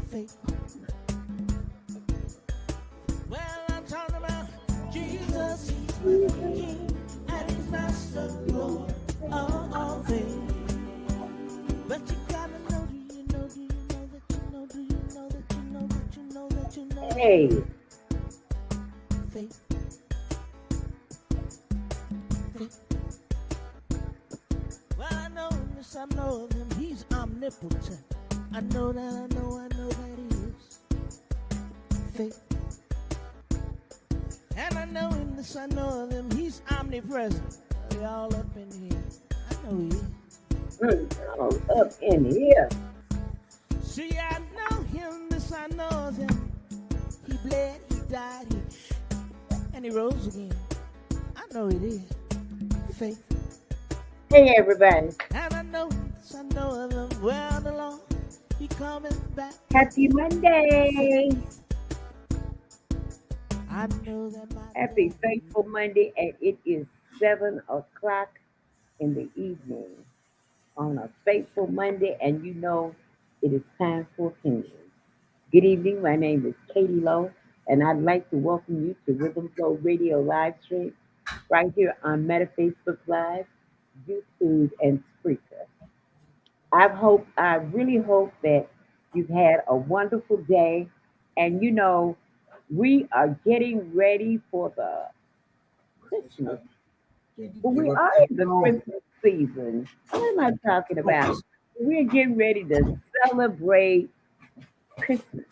faith. Well, I'm talking about Jesus, he's my King, and he's Master Lord of all things. But you gotta know, do you know that you know, do you know that you know that you know that you know? Hey. Faith. Well, I know this, I know of him, he's omnipotent. I know that he is. Faith. And I know in this, I know of him, he's omnipresent. We all up in here. I know he is. All up in here. See, I know him, this I know of him. He bled, he died, and he rose again. I know it is. Faith. Hey, everybody. And I know this, I know of him. Well, the Lord, he coming back. Happy Monday. I know that my Happy Faithful Monday, and it is 7 o'clock in the evening on a Faithful Monday, and you know it is time for opinions. Good evening, my name is Katie Lowe, and I'd like to welcome you to Rhythm Flow Radio live stream right here on Meta Facebook Live, YouTube, and Spreaker. I really hope that you've had a wonderful day, and you know, we are getting ready for the Christmas. Well, we are in the Christmas season. What am I talking about? We're getting ready to celebrate Christmas.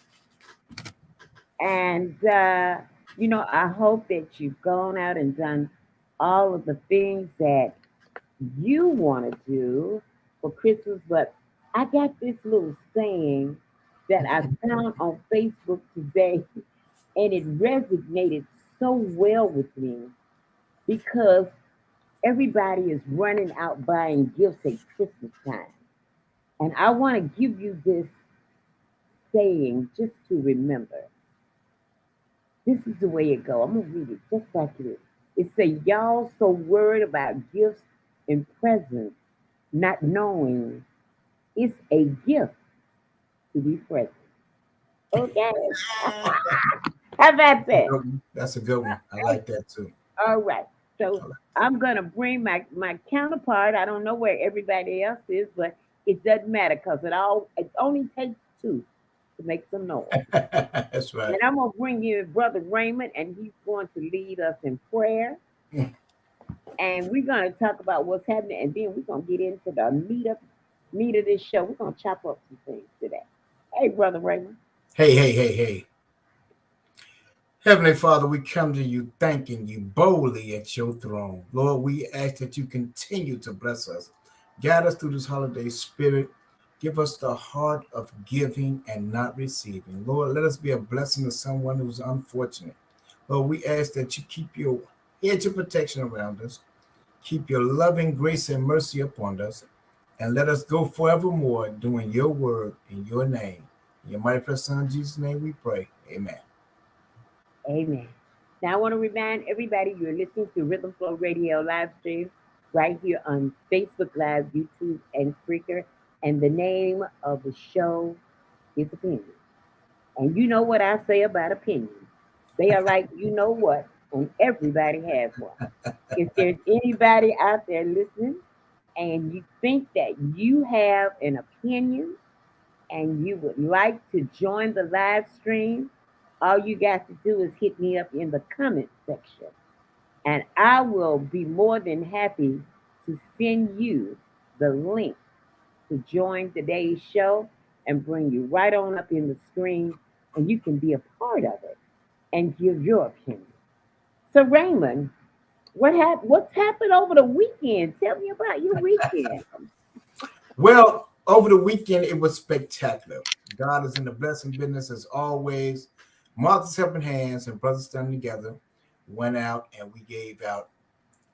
And, you know, I hope that you've gone out and done all of the things that you want to do for Christmas. But I got this little saying that I found on Facebook today, and it resonated so well with me because everybody is running out buying gifts at Christmas time. And I want to give you this saying just to remember. This is the way it goes. I'm going to read it just like it is. It says, y'all so worried about gifts and presents, not knowing it's a gift to be present. Okay? How about that? That's a good one. I like that too. All right. So I'm going to bring my counterpart. I don't know where everybody else is, but it doesn't matter because it only takes two to make some noise. That's right. And I'm going to bring you Brother Raymond, and he's going to lead us in prayer. And we're going to talk about what's happening, and then we're going to get into the meat of this show. We're going to chop up some things today. Hey, Brother Raymond. Hey. Heavenly Father, we come to you thanking you boldly at your throne. Lord, we ask that you continue to bless us. Guide us through this holiday spirit. Give us the heart of giving and not receiving. Lord, let us be a blessing to someone who's unfortunate. Lord, we ask that you keep your hedge of protection around us. Keep your loving grace and mercy upon us. And let us go forevermore doing your word in your name. In your mighty precious Son, Jesus' name we pray. Amen. Amen. Now, I want to remind everybody you're listening to Rhythm Flow Radio live stream right here on Facebook Live, YouTube, and Spreaker. And the name of the show is Opinions. And you know what I say about opinions. They are like, you know what, and everybody has one. If there's anybody out there listening and you think that you have an opinion and you would like to join the live stream, all you got to do is hit me up in the comment section. And I will be more than happy to send you the link to join today's show and bring you right on up in the screen, and you can be a part of it and give your opinion. So, Raymond, what's happened over the weekend? Tell me about your weekend. Well, over the weekend, it was spectacular. God is in the blessing business as always. Mothers helping hands and brothers standing together. Went out and we gave out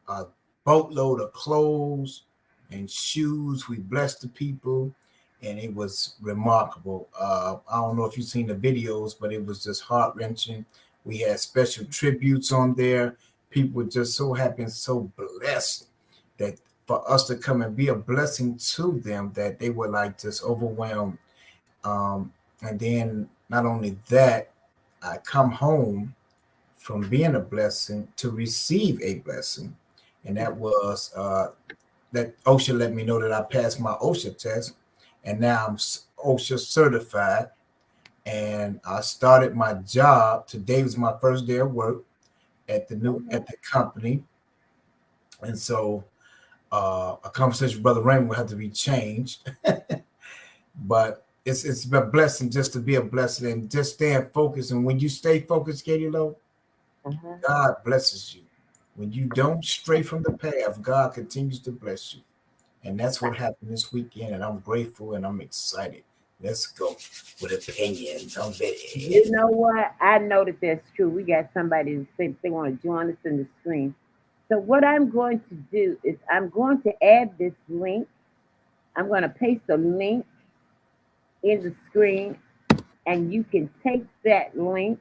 a boatload of clothes and shoes. We blessed the people, and it was remarkable. I don't know if you've seen the videos, but it was just heart-wrenching. We had special tributes on there. People were just so happy and so blessed that for us to come and be a blessing to them, that they were like just overwhelmed. And then not only that, I come home from being a blessing to receive a blessing. And that was that OSHA let me know that I passed my OSHA test, and now I'm OSHA certified. And I started my job. Today was my first day of work at the company, and so a conversation with Brother Raymond will have to be changed. But it's a blessing just to be a blessing and just staying focused. And when you stay focused, Katie Lowe, God blesses you. When you don't stray from the path, God continues to bless you. And that's what happened this weekend. And I'm grateful and I'm excited. Let's go with opinions. I'm ready. You know what? I know that that's true. We got somebody that said they want to join us in the screen. So what I'm going to do is I'm going to add this link. I'm going to paste a link in the screen, and you can take that link.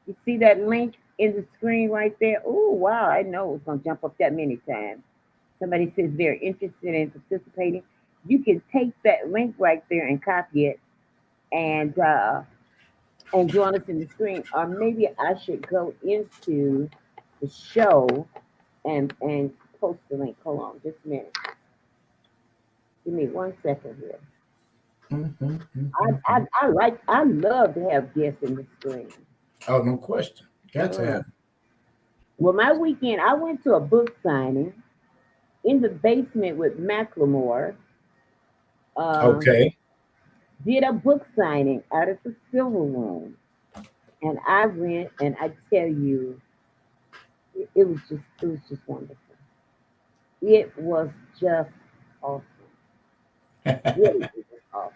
You see that link in the screen right there? Oh, wow. I know it's going to jump up that many times. Somebody says they're interested in participating. You can take that link right there and copy it and join us in the screen. Or maybe I should go into the show and post the link. Hold on just a minute. Give me 1 second here. I love to have guests in the screen. Oh, no question. Got to have. Well, my weekend, I went to a book signing in the basement with Macklemore. Okay. Did a book signing out at the Silver Room. And I went, and I tell you, it was just wonderful. It was just awesome. Really, it was awesome.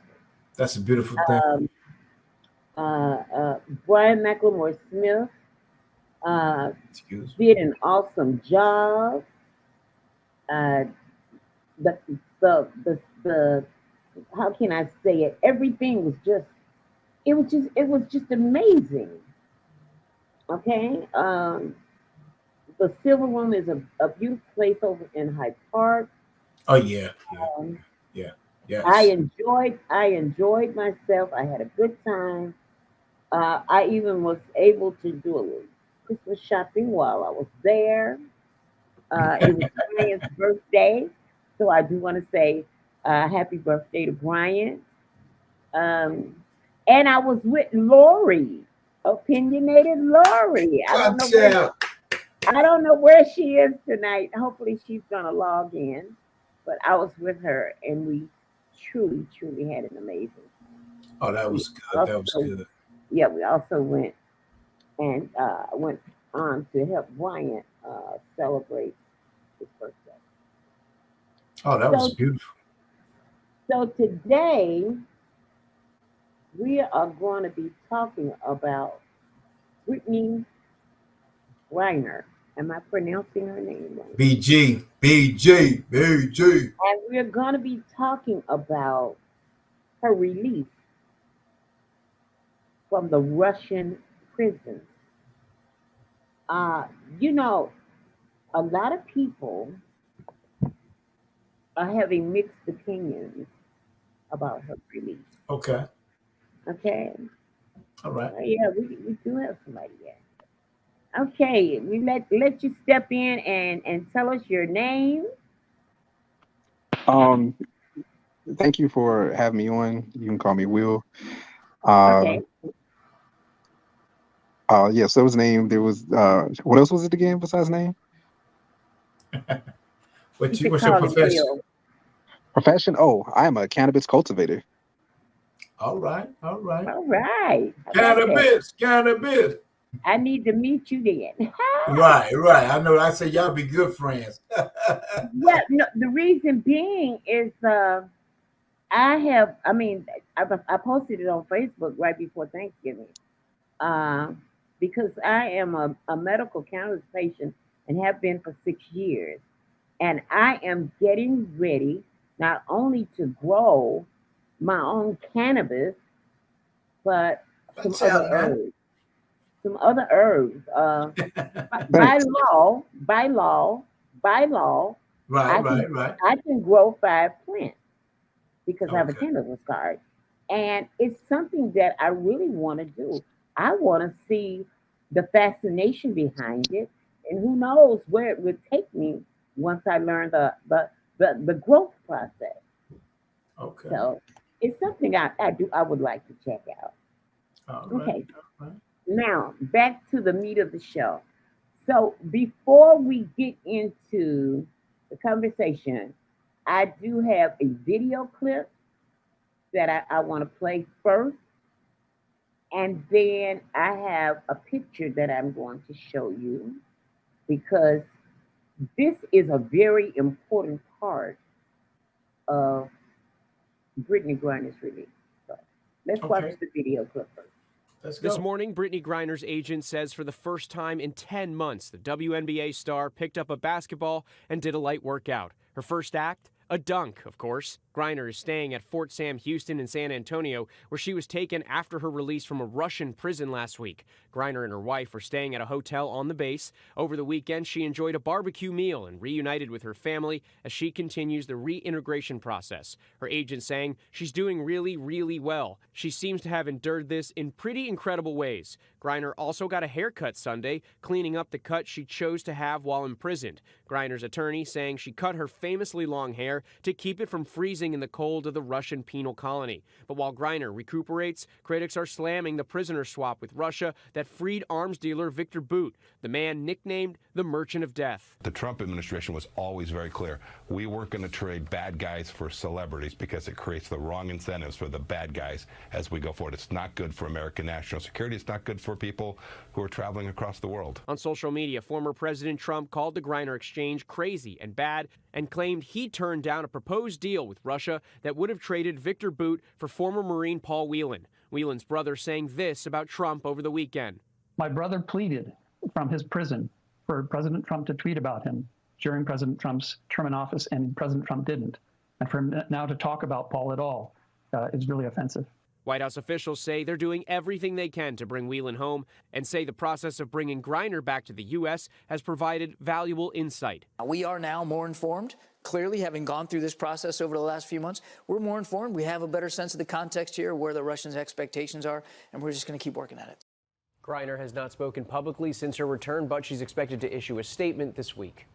That's a beautiful thing. Brian McLemore Smith did an awesome job. The how can I say it? Everything was it was just amazing. Okay. The Silver Room is a beautiful place over in Hyde Park. Oh yeah. Yes. I enjoyed myself. I had a good time. I even was able to do a little Christmas shopping while I was there. It was Brian's birthday, so I do want to say happy birthday to Brian. And I was with Lorie, opinionated Lorie. I don't know where she is tonight. Hopefully she's gonna log in. But I was with her, and we truly, truly had an amazing. Oh, that was good. That was good. Yeah, we also went on to help Brian celebrate his birthday. Oh, that was beautiful. So today we are going to be talking about Brittney Griner. Am I pronouncing her name right? BG. And we're going to be talking about her release from the Russian prison. You know, a lot of people are having mixed opinions about her release. Okay. All right. Yeah, we do have somebody there. Okay, we let you step in and tell us your name. Thank you for having me on. You can call me Will. Okay. Yes, that was name. There was what else was it again besides name? What's your profession? Profession? Oh, I am a cannabis cultivator. All right. Cannabis. I need to meet you then. Right. I know. I said y'all be good friends. Well, no, the reason being is I posted it on Facebook right before Thanksgiving because I am a medical cannabis patient and have been for 6 years. And I am getting ready not only to grow my own cannabis, but some other herbs. By law, Right. I can grow 5 plants because I have a cannabis card. And it's something that I really want to do. I want to see the fascination behind it, and who knows where it would take me once I learn the growth process. Okay. So it's something I would like to check out. All right. Okay, All right. now back to the meat of the show. So before we get into the conversation, I do have a video clip that I want to play first, and then I have a picture that I'm going to show you because this is a very important part of Brittney Griner's release. So let's watch Okay. the video clip first. Let's This go. morning, Brittney Griner's agent says for the first time in 10 months, the WNBA star picked up a basketball and did a light workout. Her first act? A dunk, of course. Griner is staying at Fort Sam Houston in San Antonio, where she was taken after her release from a Russian prison last week. Griner and her wife were staying at a hotel on the base. Over the weekend, she enjoyed a barbecue meal and reunited with her family as she continues the reintegration process. Her agent saying she's doing really, really well. She seems to have endured this in pretty incredible ways. Griner also got a haircut Sunday, cleaning up the cut she chose to have while imprisoned. Griner's attorney saying she cut her famously long hair to keep it from freezing in the cold of the Russian penal colony. But while Griner recuperates, critics are slamming the prisoner swap with Russia that freed arms dealer Viktor Bout, the man nicknamed the Merchant of Death. The Trump administration was always very clear. We weren't going to trade bad guys for celebrities because it creates the wrong incentives for the bad guys as we go forward. It's not good for American national security. It's not good for people who are traveling across the world. On social media, former President Trump called the Griner exchange crazy and bad and claimed he turned down a proposed deal with Russia that would have traded Viktor Bout for former Marine Paul Whelan. Whelan's brother saying this about Trump over the weekend. My brother pleaded from his prison for President Trump to tweet about him during President Trump's term in office, and President Trump didn't. And for him now to talk about Paul at all is really offensive. White House officials say they're doing everything they can to bring Whelan home and say the process of bringing Griner back to the U.S. has provided valuable insight. We are now more informed. Clearly, having gone through this process over the last few months, we're more informed. We have a better sense of the context here, where the Russians' expectations are, and we're just going to keep working at it. Griner has not spoken publicly since her return, but she's expected to issue a statement this week.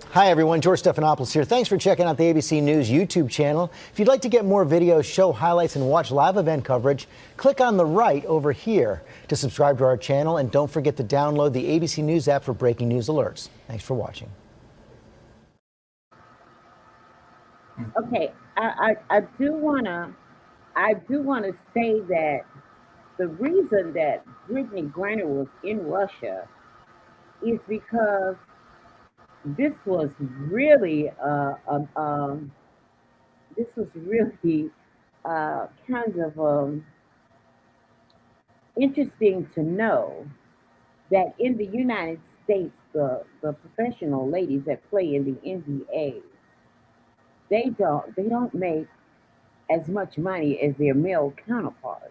Hi, everyone. George Stephanopoulos here. Thanks for checking out the ABC News YouTube channel. If you'd like to get more videos, show highlights, and watch live event coverage, click on the right over here to subscribe to our channel. And don't forget to download the ABC News app for breaking news alerts. Thanks for watching. Okay, I do wanna say that the reason that Brittney Griner was in Russia is because this was really kind of interesting to know that in the United States, the professional ladies that play in the NBA, they don't make as much money as their male counterparts.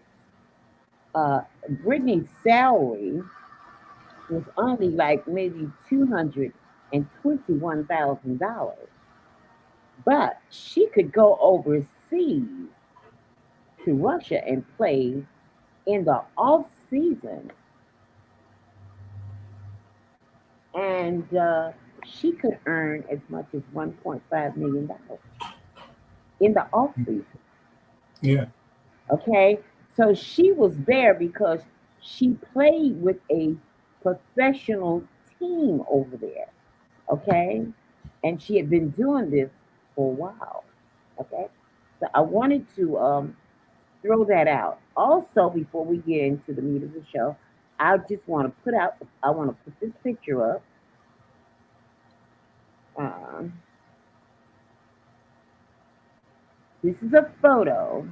Brittney's salary was only like maybe $221,000, but she could go overseas to Russia and play in the off season, and she could earn as much as $1.5 million in the off season. Yeah. Okay, so she was there because she played with a professional team over there. Okay, and she had been doing this for a while. Okay, so I wanted to throw that out. Also, before we get into the meat of the show, I just want to put this picture up. This is a photo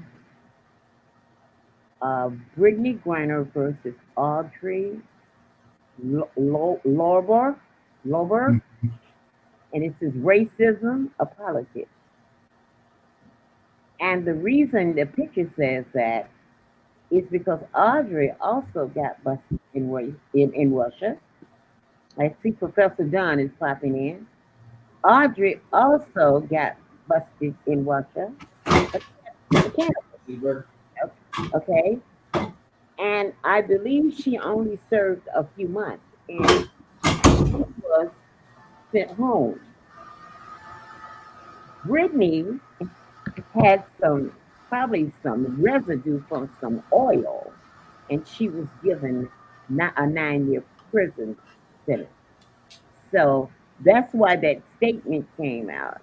of Brittney Griner versus Audrey Lowe, and it says racism, a politics. And the reason the picture says that is because Audrey also got busted in Russia. I see Professor Dunn is popping in. Audrey also got busted in Russia. Okay. And I believe she only served a few months and she was sent home. Brittney had probably some residue from some oil, and she was given not a 9-year prison sentence. So that's why that statement came out.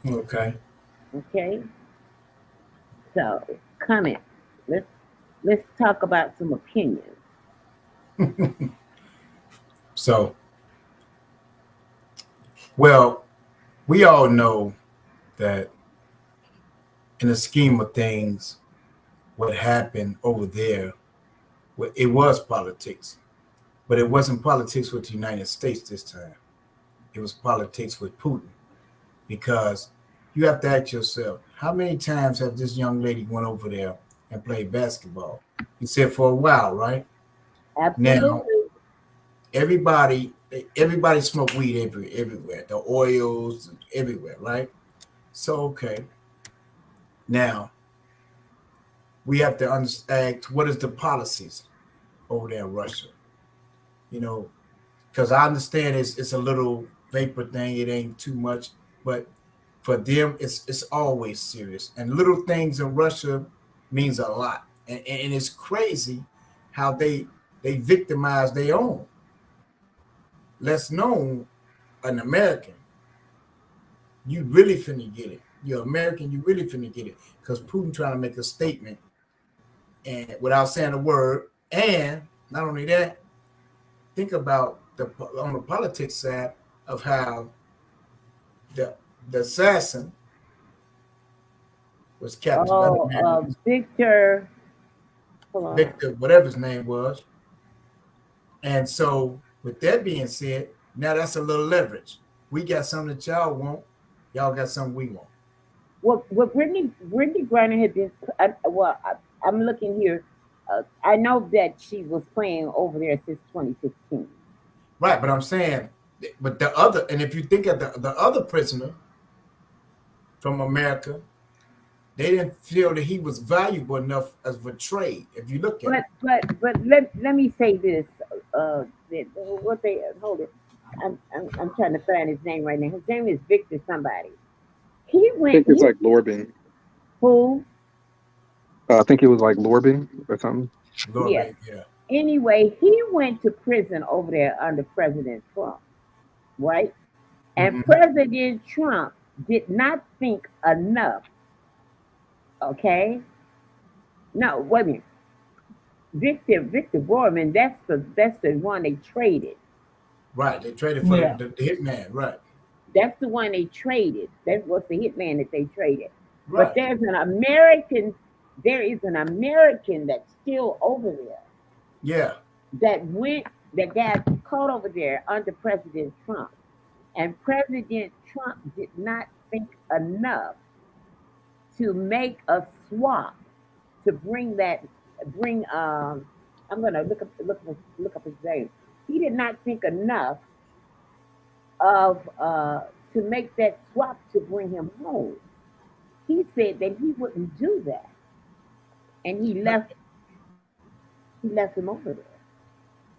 Okay. Okay. So comment. Let's talk about some opinions. So, well, we all know that in the scheme of things, what happened over there, it was politics, but it wasn't politics with the United States this time. It was politics with Putin, because you have to ask yourself, how many times have this young lady went over there and played basketball? You said for a while, right? Absolutely. Now, everybody smoke weed everywhere. The oils everywhere, right? So okay. Now we have to understand what is the policies over there in Russia. You know, because I understand it's a little vapor thing. It ain't too much, but for them, it's always serious. And little things in Russia means a lot. And it's crazy how they victimize their own. Let's know an American, you really finna get it. You're American, you really finna get it. Because Putin trying to make a statement and without saying a word. And not only that, think about on the politics side of how the assassin was captured. Viktor, Viktor, whatever his name was. And so, with that being said, now that's a little leverage. We got something that y'all want. Y'all got something we want. Well, Brittney Griner had been. I'm looking here. I know that she was playing over there since 2016. Right, but I'm saying, but the other, and if you think of the other prisoner from America, they didn't feel that he was valuable enough as for trade. If you look at it. But let me say this. Hold it. I'm trying to find his name right now. His name is Victor somebody. He went. I think it's like Lorbin. Who? I think it was like Lorbin or something. Lorie, yeah. Anyway, he went to prison over there under President Trump, right? And President Trump did not think enough. Okay. No, wait a minute. Victor Borman, that's the one they traded. Right, they traded for the hitman, right. That's the one they traded. That was the hitman that they traded. Right. But there is an American that's still over there. Yeah. That got caught over there under President Trump. And President Trump did not think enough to make a swap to bring I'm gonna look up his name. He did not think enough of to make that swap to bring him home. He said that he wouldn't do that. And he left him over there.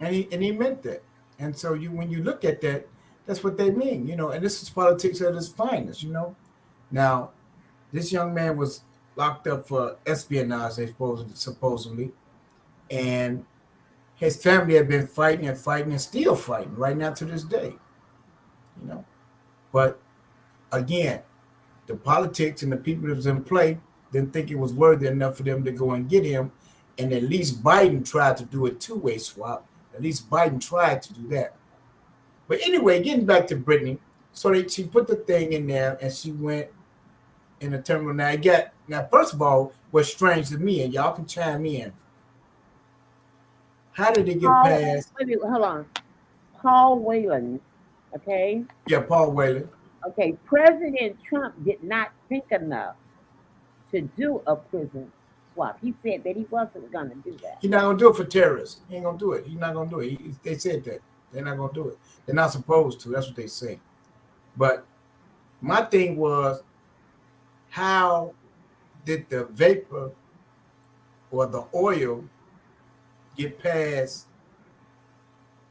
And he meant that. And so when you look at that, that's what they mean, and this is politics at its finest, Now, this young man was locked up for espionage, supposedly, and his family had been fighting and still fighting right now to this day, But again, the politics and the people that was in play didn't think it was worthy enough for them to go and get him, and at least Biden tried to do a two-way swap. At least Biden tried to do that. But anyway, getting back to Brittney, so she put the thing in there and she went in the terminal. Now, first of all, what's strange to me, and y'all can chime in. How did it get past? Wait, hold on. Paul Whelan, okay? Yeah, Paul Whelan. Okay, President Trump did not think enough to do a prison swap. He said that he wasn't going to do that. He's not going to do it for terrorists. He ain't going to do it. He's not going to do it. They said that. They're not going to do it. They're not supposed to. That's what they say. But my thing was, how did the vapor or the oil get past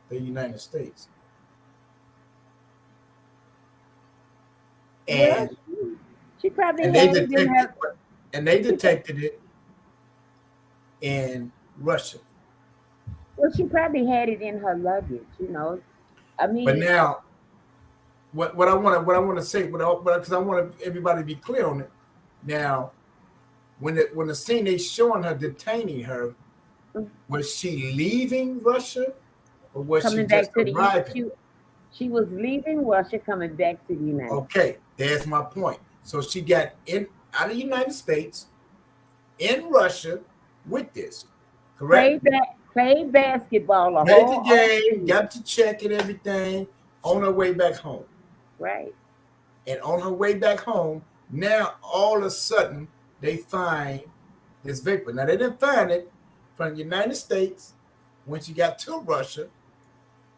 the United States? And she probably and they had it in detected her. and they detected it in Russia. Well, she probably had it in her luggage. You know, I mean. But now, what I want to say, because I want everybody to be clear on it. Now, when the scene they showing her detaining her, was she leaving Russia or was coming she just back to arriving? She was leaving Russia, coming back to the United States. Okay, there's my point. So she got out of the United States, in Russia, with this, correct? Played basketball. Played the game, got to check and everything on her way back home. Right. And on her way back home, now all of a sudden they find this vapor. Now they didn't find it from the United States when she got to Russia,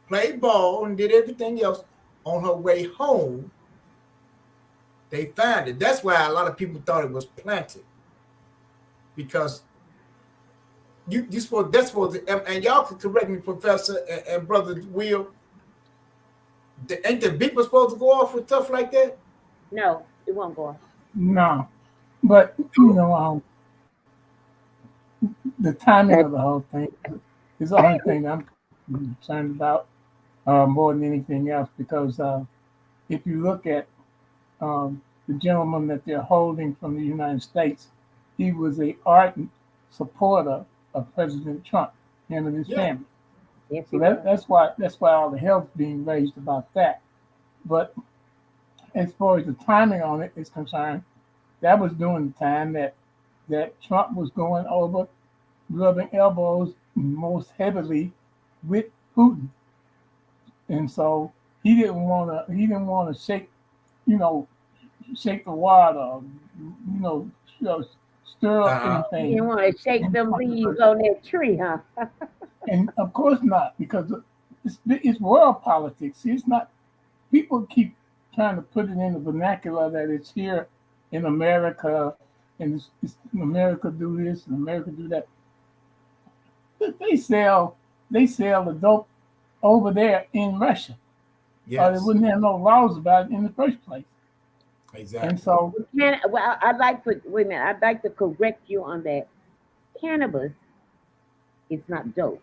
played ball and did everything else. On her way home, they found it. That's why a lot of people thought it was planted. Because that's supposed to, and y'all can correct me, Professor and Brother Will. Ain't the beeper supposed to go off with stuff like that? No, it won't go off. No, but the timing of the whole thing is the only thing I'm concerned about more than anything else. Because if you look at the gentleman that they're holding from the United States, he was an ardent supporter of President Trump, him and his family. Yes, so that's why all the hell's being raised about that. But as far as the timing on it is concerned, that was during the time that Trump was going over, rubbing elbows most heavily with Putin, and so he didn't want to shake the water, stir up anything. You didn't want to shake them leaves on that tree, huh? And of course not, because it's world politics. It's not. People keep trying to put it in the vernacular that it's here in America, and it's America do this and America do that. They sell the dope over there in Russia. Yes. Or they wouldn't have no laws about it in the first place. Exactly. And so, I'd like to correct you on that. Cannabis is not dope.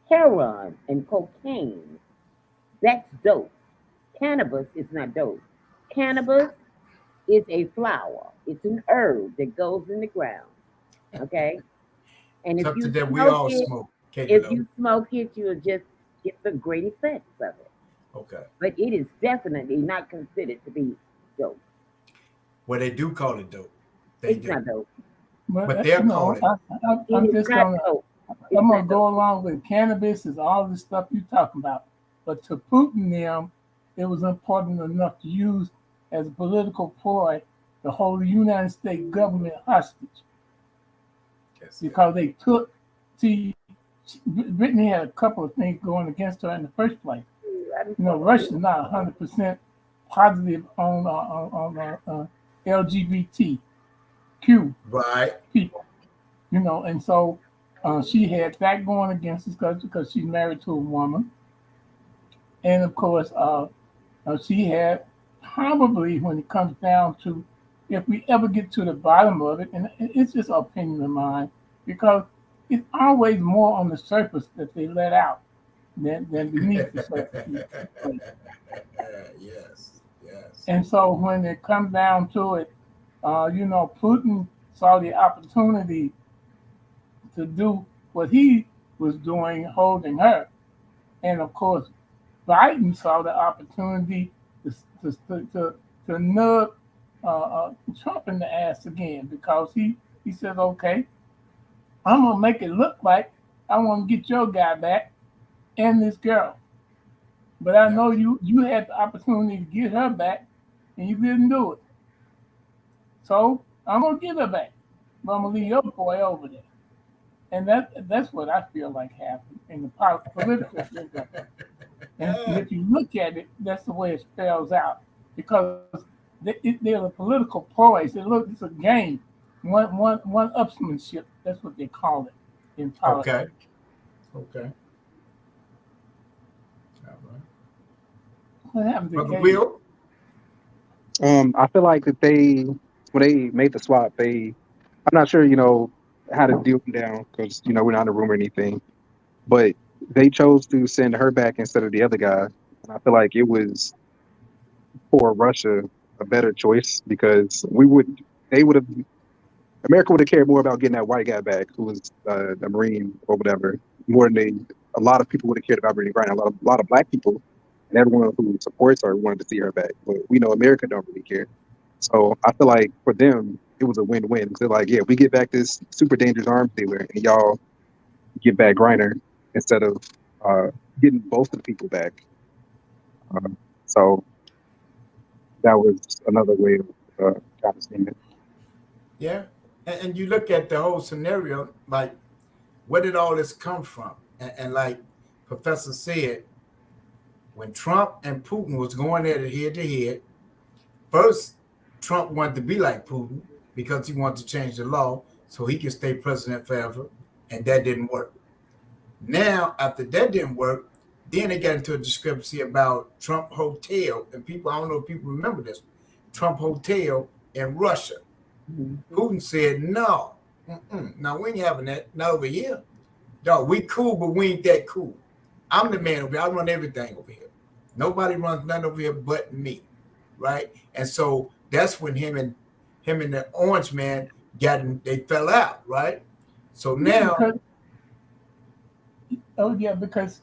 Heroin and cocaine, that's dope. Cannabis is not dope. Cannabis is a flower. It's an herb that goes in the ground. Okay? And if you smoke it, you'll just get the great effects of it. Okay. But it is definitely not considered to be dope. Well, they do call it dope. It's not dope. But they're calling it. I'm going to go along with cannabis is all the stuff you're talking about. But to Putin them, it was important enough to use as a political ploy to hold the United States government hostage. Yes, because they took, Brittney had a couple of things going against her in the first place. Russia's not 100% positive on LGBTQ people. And so she had that going against us because she's married to a woman. And of course, she had probably, when it comes down to, if we ever get to the bottom of it, and it's just an opinion of mine, because it's always more on the surface that they let out than beneath the surface. Yes. And so when it comes down to it, Putin saw the opportunity to do what he was doing, holding her. And of course, Biden saw the opportunity to nub Trump in the ass again, because he said, okay, I'm going to make it look like I want to get your guy back and this girl. But I know you had the opportunity to get her back and you didn't do it. So I'm going to get her back, but I'm going to leave your boy over there. And that's what I feel like happened in the political system. And if you look at it, that's the way it spells out. Because they're a political ploy. It's a game. One upsmanship. That's what they call it in politics. Okay. All right. What happened to Brother Gabe? Will? I feel like that when they made the swap, I'm not sure, how to deal them down because, we're not in a room or anything, but they chose to send her back instead of the other guy. And I feel like it was for Russia a better choice because America would have cared more about getting that white guy back who was a Marine or whatever, more than a lot of people would have cared about Brittney Griner. A lot of black people and everyone who supports her wanted to see her back. But we know America don't really care. So I feel like for them, it was a win-win. Because they're like, yeah, we get back this super dangerous arms dealer and y'all get back Griner instead of getting both of the people back. So that was another way of kind of seeing it. Yeah. And you look at the whole scenario, like, where did all this come from? And like Professor said, when Trump and Putin was going at it head to head, first, Trump wanted to be like Putin because he wanted to change the law so he could stay president forever, and that didn't work. Now, after that didn't work, then they got into a discrepancy about Trump Hotel, and people, I don't know if people remember this, Trump Hotel in Russia. Putin said, no, no, we ain't having that, not over here. No, we cool, but we ain't that cool. I'm the man over here. I run everything over here. Nobody runs nothing over here but me, right? And so that's when him and the orange man they fell out, right? So now, because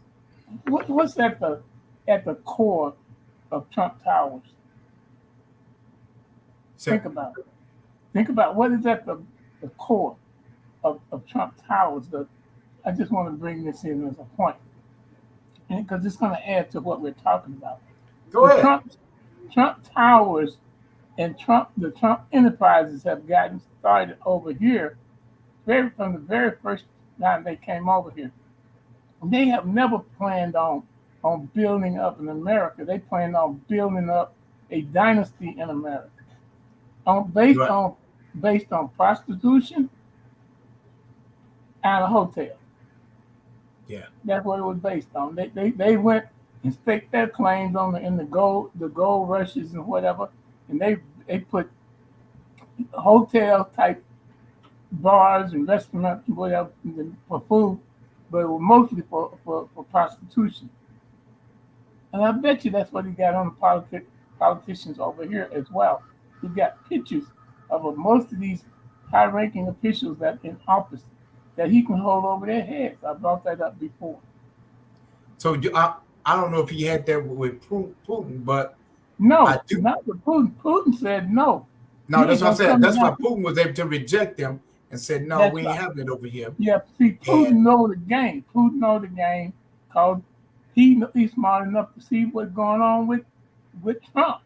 what's at the core of Trump Towers? Think about it. Think about what is at the core of Trump Towers. I just want to bring this in as a point, because it's going to add to what we're talking about. Go ahead. Trump Towers and the Trump enterprises have gotten started over here from the very first time they came over here. They have never planned on building up in America. They planned on building up a dynasty in America, based on prostitution and a hotel. Yeah, that's what it was based on. They went and staked their claims in the gold rushes and whatever, and they put hotel type bars and restaurants and whatever for food, but it was mostly for prostitution. And I bet you that's what he got on the politicians over here as well. He got pictures of most of these high-ranking officials that in office that he can hold over their heads. I brought that up before. So I don't know if he had that with Putin, but no, not with Putin. Putin said no. No, that's what I'm saying. That's why Putin was able to reject them and said, no, we ain't having it over here. Yeah, see, Putin know the game. Putin know the game because he's smart enough to see what's going on with Trump.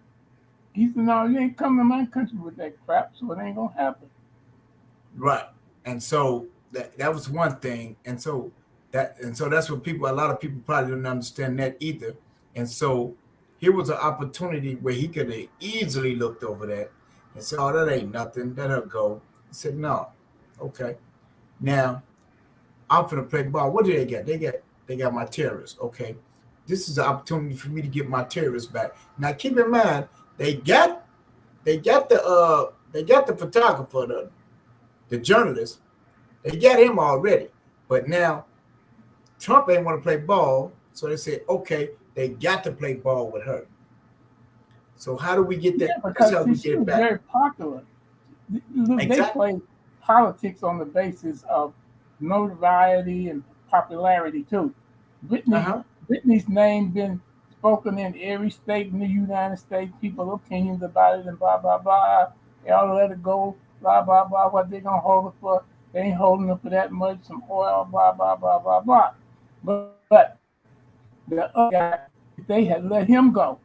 He said, no, you ain't coming to my country with that crap, so it ain't going to happen. Right. And so that was one thing. And so that's what a lot of people probably don't understand that either. And so here was an opportunity where he could have easily looked over that and said, oh, that ain't nothing. Let her go. He said, no. Okay. Now, I'm going to play ball. What do they get? They got my terrorists. Okay. This is an opportunity for me to get my terrorists back. Now, keep in mind, they got the photographer, the journalist. They got him already. But now Trump ain't want to play ball. So they said, okay, they got to play ball with her. So how do we get that? Yeah, because we she get was back. very popular. Exactly. They play politics on the basis of notoriety and popularity too. Brittney's name been spoken in every state in the United States. People opinions about it and blah blah blah. They all let it go. Blah blah blah. What they gonna hold it for? They ain't holding it for that much. Some oil. Blah blah blah blah blah. But the other guy, if they had let him go,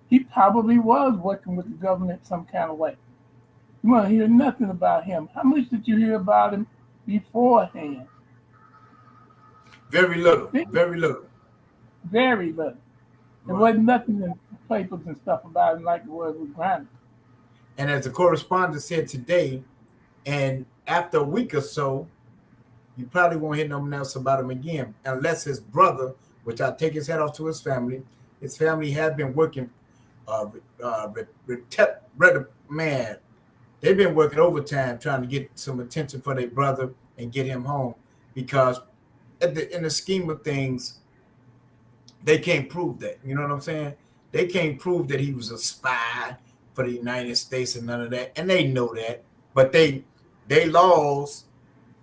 he probably was working with the government some kind of way. You want to hear nothing about him. How much did you hear about him beforehand? Very little. Very little. Very little. There wasn't nothing in papers and stuff about him like it was with Griner. And as the correspondent said today, and after a week or so, you probably won't hear nothing else about him again, unless his brother, which I take his head off to his family has been working, man, they've been working overtime trying to get some attention for their brother and get him home, because in the scheme of things, they can't prove that. You know what I'm saying? They can't prove that he was a spy for the United States and none of that, and they know that. But they laws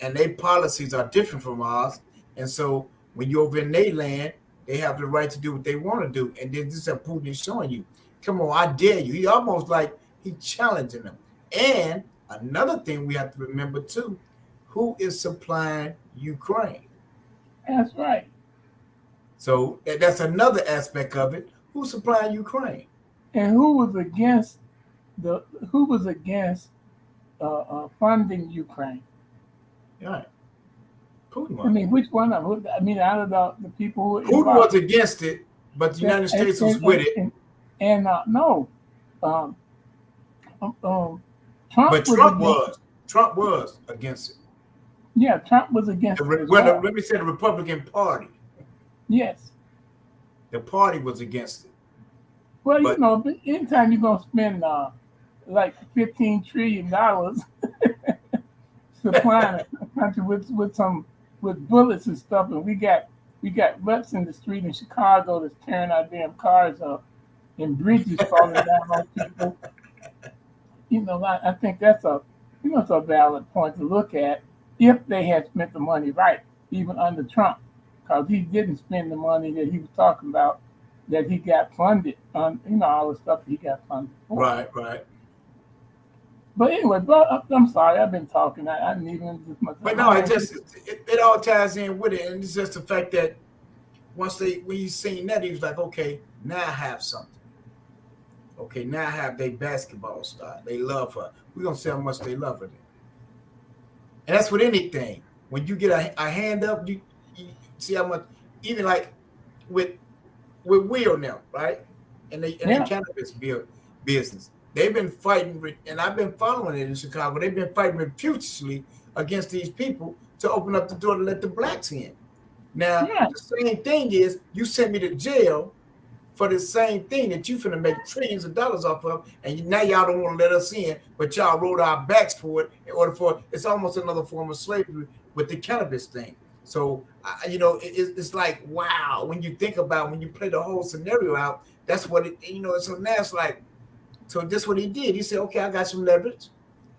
and their policies are different from ours, and so when you're over in their land, they have the right to do what they want to do. And then this is what Putin is showing you. Come on, I dare you. He almost like he challenging them. And another thing we have to remember too, who is supplying Ukraine? That's right. So that's another aspect of it. Who's supplying Ukraine? And who was against funding Ukraine? Right. Putin was. I mean, which one of them? I mean, out of the people who Putin was against it, but the United States was with it. No. Trump was against it. Yeah, Trump was against it. Well, let me say the Republican Party. Yes. The party was against it. Well, you know, anytime you're going to spend like $15 trillion supplying a country with bullets and stuff, and we got ruts in the street in Chicago that's tearing our damn cars up and bridges falling down on people. You know, I think that's it's a valid point to look at if they had spent the money right, even under Trump, because he didn't spend the money that he was talking about that he got funded on, all the stuff that he got funded for. Right. But anyway, I'm sorry, I've been talking. I didn't even just much. But no, it all ties in with it, and it's just the fact that when you seen that, he was like, okay, now I have something. Okay, now I have their basketball star. They love her. We're gonna see how much they love her then. And that's with anything. When you get a hand up, you see how much. Even like with Will now, right? And the cannabis business. They've been fighting, and I've been following it in Chicago. They've been fighting repeatedly against these people to open up the door to let the blacks in. Now, the same thing is, you sent me to jail for the same thing that you finna make trillions of dollars off of, and now y'all don't want to let us in, but y'all rode our backs for it in order for it's almost another form of slavery with the cannabis thing. So, it's like, wow, when you think about, when you play the whole scenario out, that's what it, so now it's like, so this what he did. He said, okay, I got some leverage.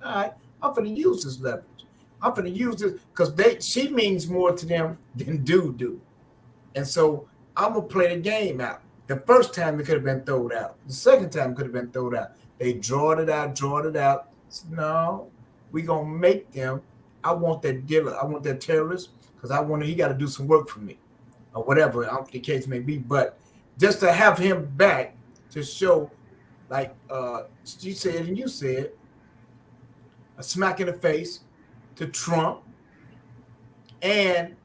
All right, I'm going to use this leverage. I'm going to use this because she means more to them than dude do. And so I'm going to play the game out. The first time it could have been thrown out. The second time it could have been thrown out. They drawed it out. Said, no, we're going to make them. I want that dealer. I want that terrorist because he got to do some work for me or whatever the case may be. But just to have him back to show, like she said and you said, a smack in the face to Trump, and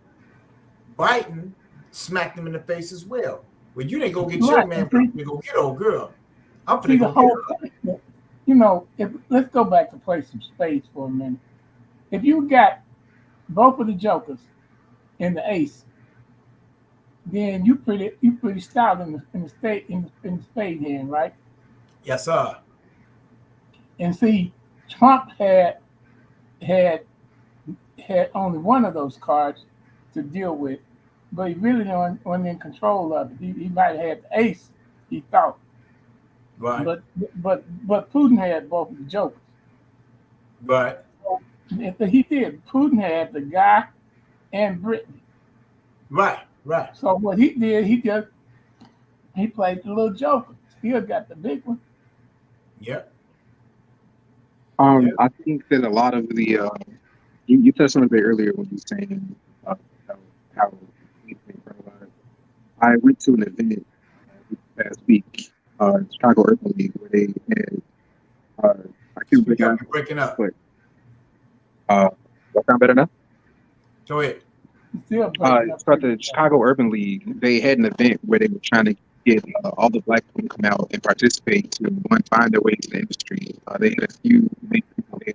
Biden smacked him in the face as well. Well, you didn't go get your man, you go get old girl. I'm finna go get her. Let's go back to play some spades for a minute. If you got both of the jokers in the ace, then you pretty stout in the spade hand, right? Yes, sir. And see, Trump had only one of those cards to deal with, but he really wasn't in control of it. He might have had the ace, he thought. Right. But Putin had both of the jokers. Right. So he did. Putin had the guy and Brittney. Right. So what he did, he played the little joker. He got the big one. Yep. I think that a lot of the you touched on it a bit earlier when you were saying how he's been criminalized. I went to an event last week, Chicago Urban League, where they had I can't You're breaking up. But that sound better now? Go ahead. Still so at the Chicago Urban League, they had an event where they were trying to get all the black people to come out and participate to one, find their way to the industry. They had a few main people there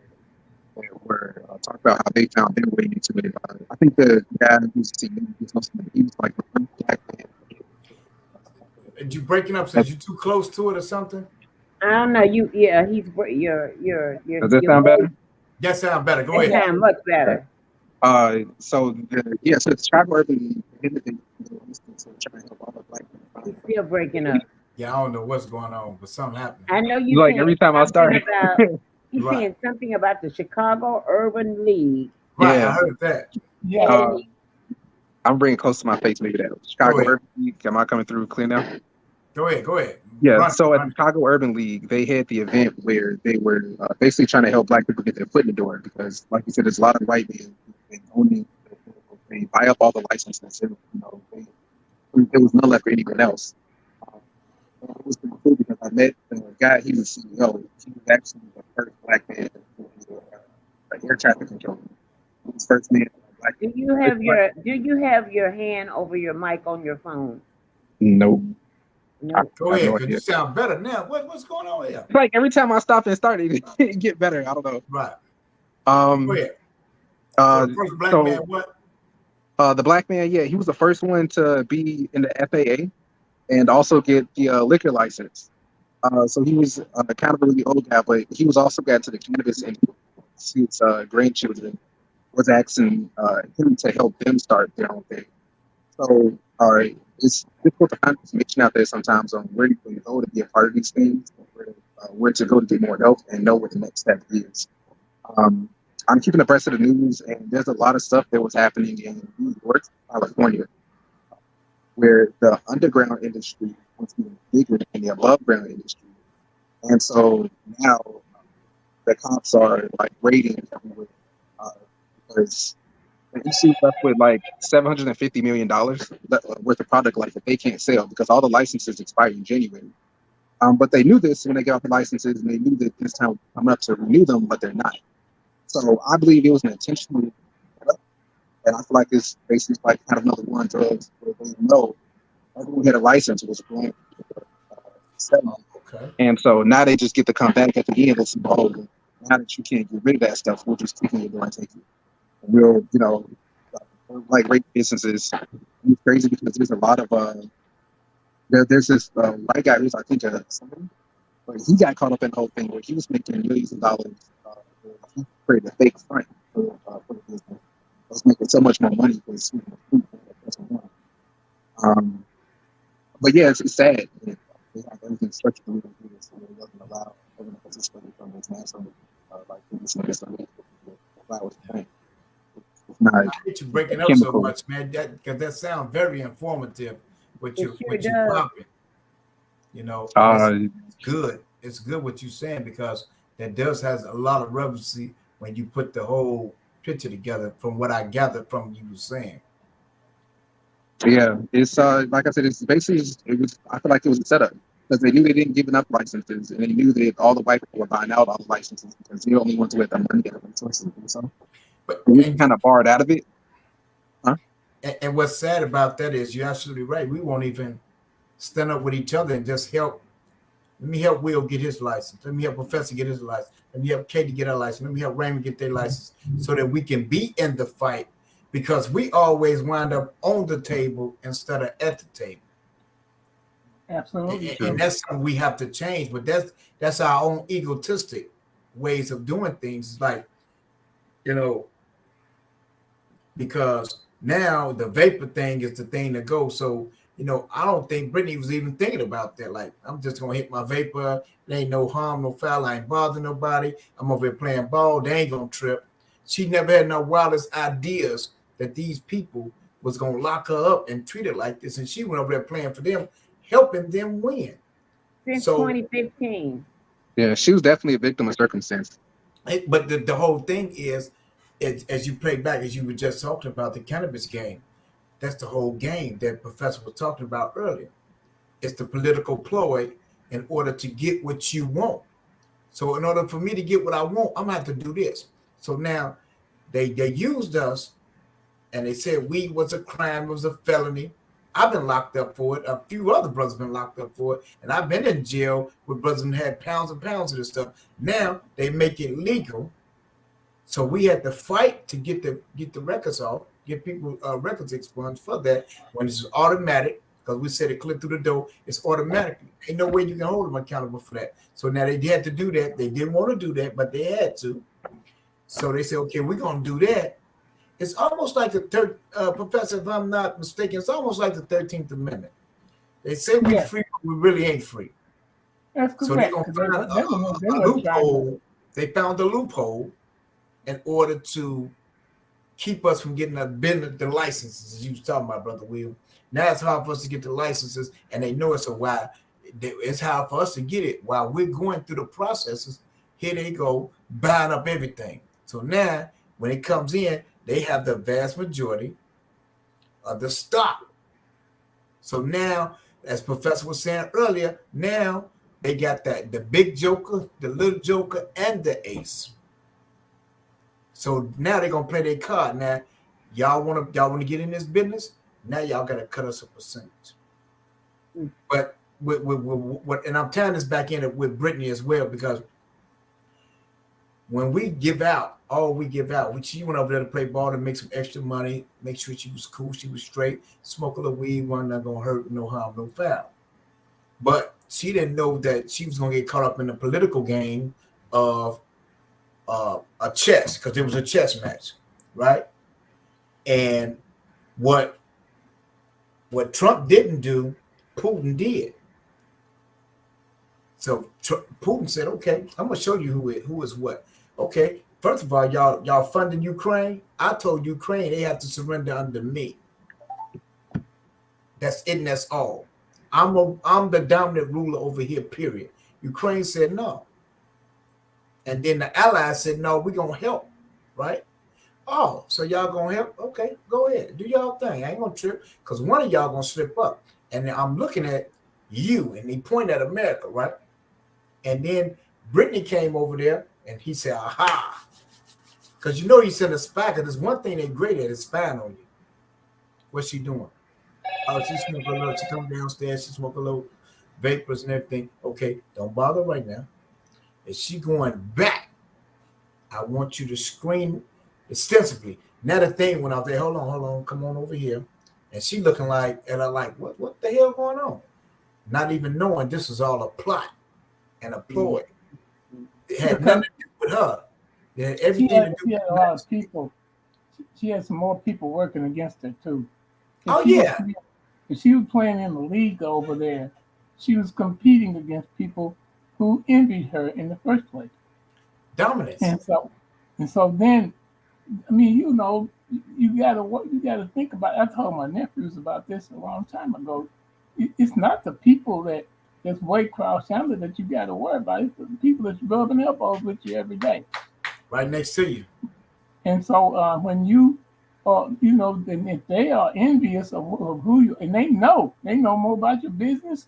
that were talk about how they found their way into it. I think the guy who's he was like the first black man. You breaking up? Since you too close to it or something? I don't know. He's your. Does that sound better? That sound better. Go That ahead. sound much better. So the Chicago Urban League, trying to help all the black people. He's still breaking up. Yeah, I don't know what's going on, but something happened. I know you. Like every time I start, He's Right. saying something about the Chicago Urban League. Right, Yeah. I heard that. Yeah. I'm bringing close to my face, maybe that Chicago Urban League. Am I coming through clear now? Go ahead. Yeah, Run, so at run. the Chicago Urban League, they had the event where they were basically trying to help black people get their foot in the door because, like you said, there's a lot of white men. They buy up all the licenses. And, there was none left for anyone else. It was pretty cool because I met the guy. He was CEO. He was actually the first black man to air traffic control. He was first man. Do you have your hand over your mic on your phone? Nope. No. Go ahead, because you sound better now. What's going on here? Like every time I stop and start, it get better. I don't know. Right. Go ahead. So the first black man, what? The black man, yeah, he was the first one to be in the FAA and also get the liquor license. So he was kind of a really old guy, but he was also got to the cannabis industry. His grandchildren was asking him to help them start their own thing. So it's difficult to find information out there sometimes on where you can go to be a part of these things, where to go to get more help and know what the next step is. I'm keeping abreast of the news, and there's a lot of stuff that was happening in New York, California, where the underground industry was even bigger than the above ground industry. And so now the cops are like raiding everywhere because you see stuff with like $750 million worth of product like that they can't sell because all the licenses expire in January. But they knew this when they got the licenses, and they knew that this time coming up to renew them, but they're not. So I believe it was an intentional setup, and I feel like it's basically like kind of another one drugs where they know everyone who had a license was going to sell. Okay. And so now they just get to come back at the end and say, "Oh, now that you can't get rid of that stuff, we'll just kick in your door and take it." And we'll, like rape businesses. It's crazy because there's a lot of there's this white guy who's I think somebody, but he got caught up in the whole thing where he was making millions of dollars. He created a fake front for the business. I was making so much more money for his food. But yeah, it's sad. They have everything structured to do this, so it doesn't allow everyone to participate from this national like this and this and that. It's not. I hate you breaking up so much, man. Because that sounds very informative. What you're popping. It's good. It's good what you're saying because that has a lot of relevancy when you put the whole picture together. From what I gathered from you were saying. Yeah, it's like I said, it's basically I feel like it was a setup because they knew they didn't give enough licenses, and they knew that all the white people were buying out all the licenses because they only want to let the money get the resources. So, but we kind of barred out of it. Huh? And what's sad about that is you're absolutely right. We won't even stand up with each other and just help. Let me help Will get his license. Let me help Professor get his license. Let me help Katie get her license. Let me help Raymond get their license so that we can be in the fight because we always wind up on the table instead of at the table. Absolutely. And that's something we have to change. But that's our own egotistic ways of doing things. It's like, because now the vapor thing is the thing to go. So, I don't think Brittney was even thinking about that. Like, I'm just going to hit my vapor. There ain't no harm, no foul. I ain't bothering nobody. I'm over here playing ball. They ain't going to trip. She never had no wildest ideas that these people was going to lock her up and treat her like this. And she went over there playing for them, helping them win. Since 2015. Yeah, she was definitely a victim of circumstance. But the whole thing is, as you play back, as you were just talking about the cannabis game, that's the whole game that Professor was talking about earlier. It's the political ploy in order to get what you want. So in order for me to get what I want, I'm going to have to do this. So now they used us and they said we was a crime, it was a felony. I've been locked up for it. A few other brothers been locked up for it, and I've been in jail with brothers that had pounds and pounds of this stuff. Now they make it legal, so we had to fight to get the records off, get people records expunged for that. When it's automatic, because we said it clicked through the door, it's automatic. Ain't no way you can hold them accountable for that. So now they had to do that. They didn't want to do that, but they had to. So they said, okay, we're gonna do that. It's almost like the third, Professor, if I'm not mistaken, it's almost like the 13th Amendment. They say we're free, but we really ain't free. That's correct. So they're going to find a loophole. They found a loophole in order to keep us from getting the licenses, as you was talking about, Brother Will. Now it's hard for us to get the licenses, and they know it's a while. It's hard for us to get it while we're going through the processes. Here they go, buying up everything. So now, when it comes in, they have the vast majority of the stock. So now, as Professor was saying earlier, now they got the big joker, the little joker, and the ace. So now they're gonna play their card. Now, y'all wanna get in this business? Now y'all gotta cut us a percentage. But and I'm tying this back in with Brittney as well, because when we give out, she went over there to play ball and make some extra money, make sure she was cool, she was straight, smoke a little weed, wasn't not gonna hurt, no harm, no foul. But she didn't know that she was gonna get caught up in the political game of a chess, because it was a chess match, right? And what Trump didn't do, Putin did. So Putin said, "Okay, I'm gonna show you who is what." Okay, first of all, y'all funding Ukraine. I told Ukraine they have to surrender under me. That's it, and that's all. I'm the dominant ruler over here. Period. Ukraine said no, and then the allies said no. We're gonna help, right? Oh, so y'all gonna help? Okay, go ahead, do y'all thing. I ain't gonna trip, because one of y'all gonna slip up, and then I'm looking at you, and he pointed at America, right? And then Brittney came over there, and he said, "Aha!" Because you know he sent a spy. Because there's one thing they're great at is spying on you. What's she doing? Oh, she smoking a little. She come downstairs. She smoking a little vapors and everything. Okay, don't bother right now. Is she going back? I want you to scream extensively. Now the thing went out there. Hold on, come on over here. And she looking like, and I'm like, what the hell going on? Not even knowing this is all a plot and a ploy. It had nothing to do with her. It had everything to do with a lot of people. She had some more people working against her too. If she was playing in the league over there, she was competing against people who envied her in the first place. Dominance. And so then, I mean, you know, you gotta think about. I told my nephews about this a long time ago. It's not the people that's way cross handler that you got to worry about. It's the people that's rubbing elbows with you every day, right next to you. And so when you, you know, then if they are envious of who you, and they know more about your business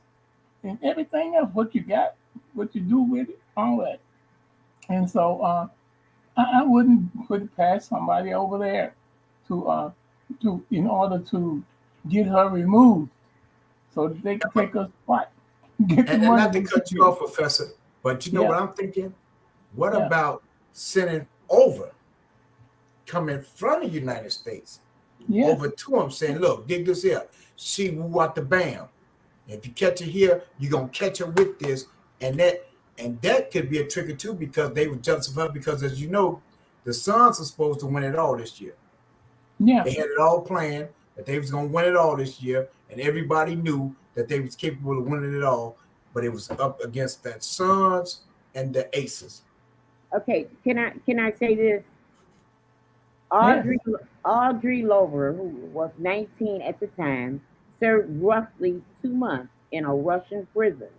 and everything else, what you got, what you do with it, all that. And so I wouldn't put it past somebody over there to in order to get her removed so that they can take us spot. And not to cut you off, Professor, but you know what I'm thinking? What about sending over, coming from the United States, over to them, saying, "Look, dig this here. She woo out the bam. If you catch her here, you're gonna catch her with this," and that could be a trigger too, because they were jealous of her, because as you know, the Suns are supposed to win it all this year. Yeah, they had it all planned that they was gonna win it all this year, and everybody knew that they was capable of winning it all, but it was up against that Suns and the Aces. Okay, can I say this? Audrey Lowe, who was 19 at the time, served roughly 2 months in a Russian prison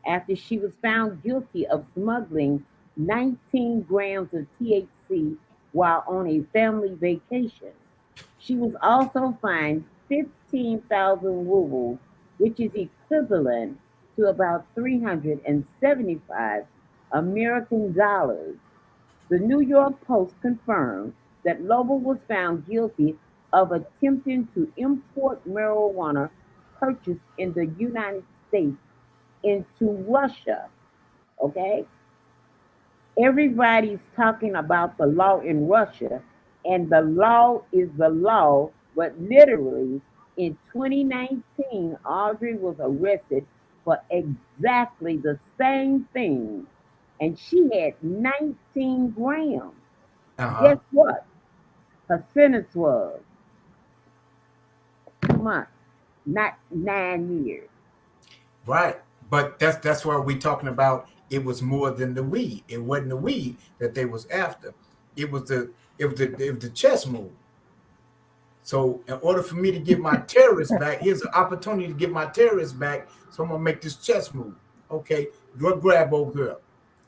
after she was found guilty of smuggling 19 grams of THC while on a family vacation. She was also fined 15,000 rubles, which is equivalent to about 375 American dollars. The New York Post confirmed that Lowe was found guilty of attempting to import marijuana purchased in the United States into Russia. Okay? Everybody's talking about the law in Russia, and the law is the law, but literally in 2019, Audrey was arrested for exactly the same thing, and she had 19 grams. Uh-huh. Guess what? Her sentence was 2 months, not 9 years. Right. But that's why we're talking about it was more than the weed. It wasn't the weed that they was after. It was the chess move. So in order for me to get my terrorists back, here's an opportunity to get my terrorists back. So I'm gonna make this chess move. Okay, go grab old girl.